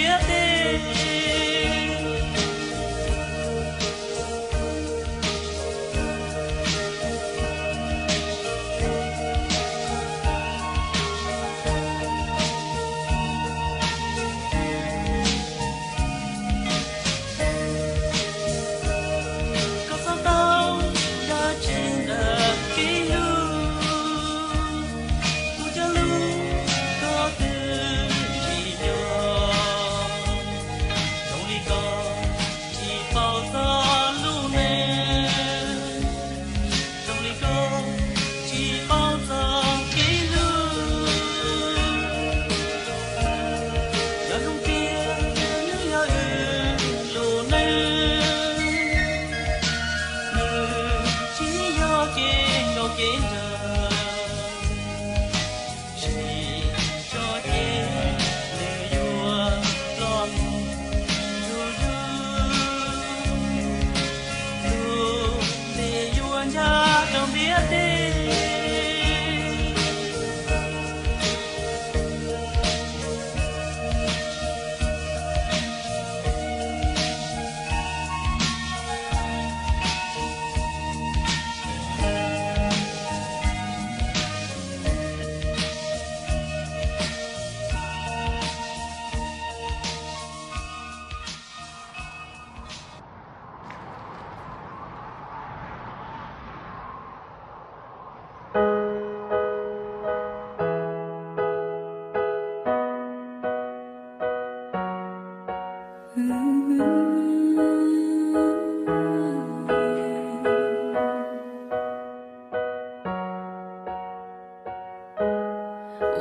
biết đi.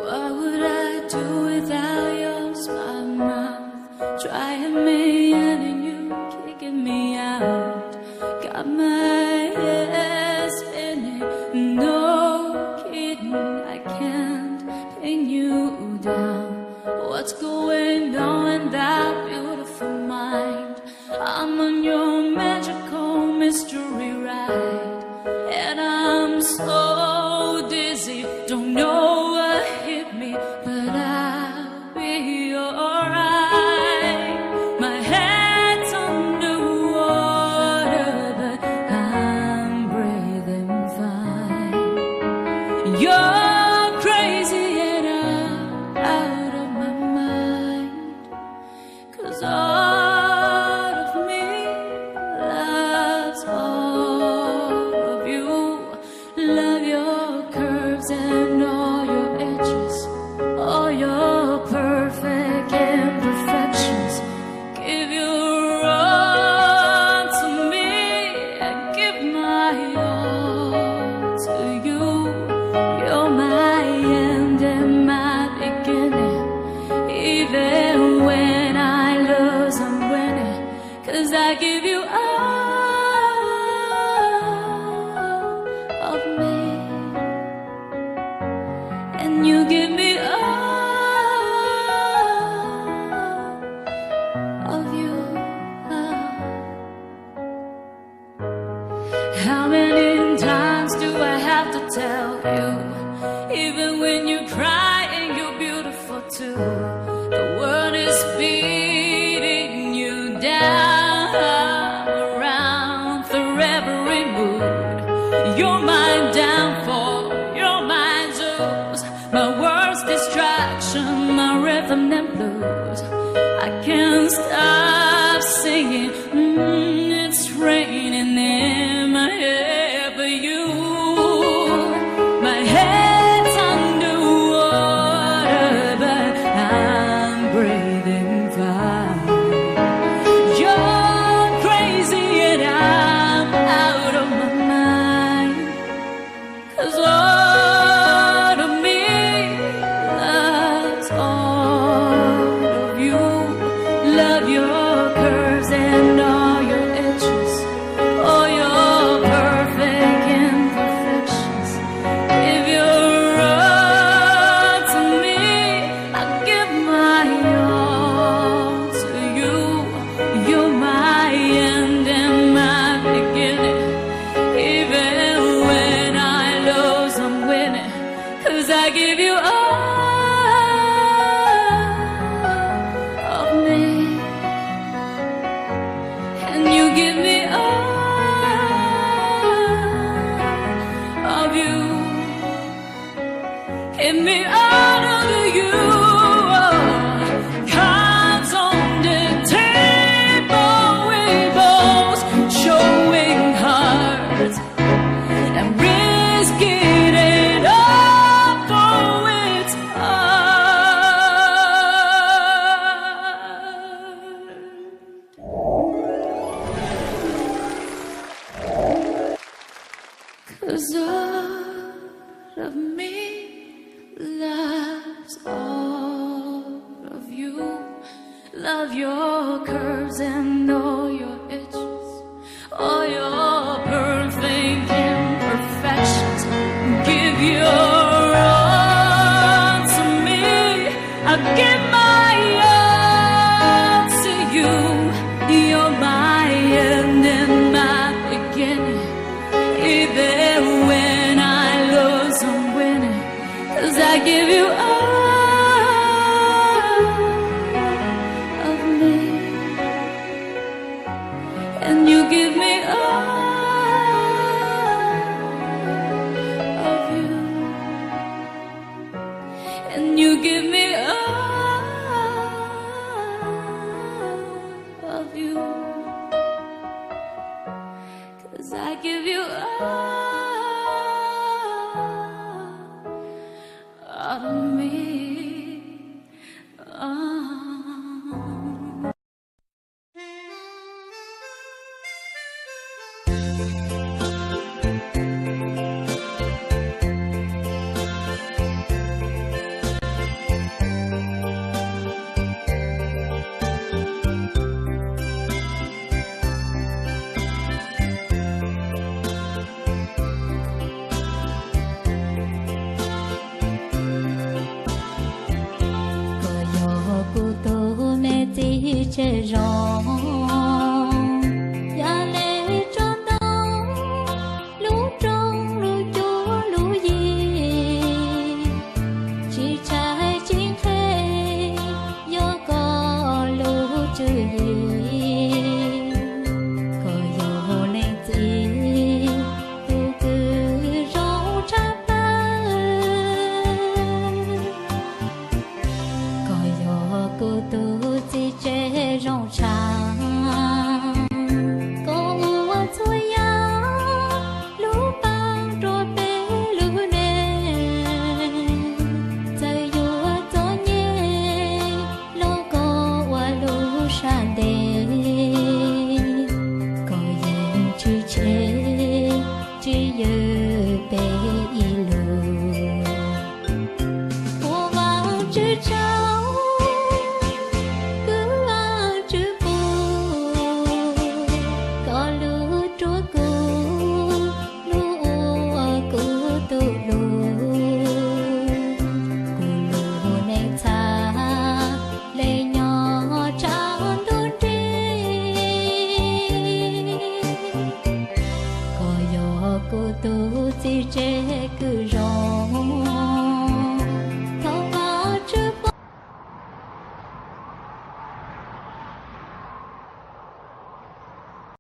What would I do without your smart mouth? Trying me in and you kicking me out. Got my head spinning, no kidding, I can't pin you down. What's going on in that beautiful mind? I'm on your magical mystery ride, and I'm so dizzy, don't know what hit me, but I'll be alright. My head's underwater, but I'm breathing fine. You're crazy and I'm out of my mind, 'cause all of me loves all of you. Love your curves and all your edges, all your perfect imperfections. Give your all to me, I give my all to you. You're my end and my beginning. Even when I lose, I'm winning, 'cause I give you all of me, and you give me all of you. How many times do I have to tell you? Even when you cry and you're beautiful too, the world is beating you down around through every mood. You're my downfall, you're my Zeus, my worst distraction, my rhythm and blues. I can't stop singing, it's raining in my head for you. My head give me all of you. Give me all of you. Cards on the table with balls, showing hearts and risking it all for its heart. 'Cause all of me loves all of you. Love your curves and all your itches, all your perfect imperfections. Give your all to me. I give my all to you. You're my end and my beginning. Even when I lose, I'm winning. 'Cause I give you all of me, and you give me all of you, and you give me all of you. 'Cause I give you all of me. Che rong ya le cho tao lũ trong lũ chúa lũ gì chỉ trái chính khê do có lũ chữ gì có yo lên gì tu cứ rong chắp ba có yo cô tu rong trắng có ua thôi ya lũ băng rồi bé lũ nè trời vua gió nhẹ lũ có ua lũ san đê có yên chỉ chế chỉ nhớ bé ilu của vang chữ trao cô tu chỉ chế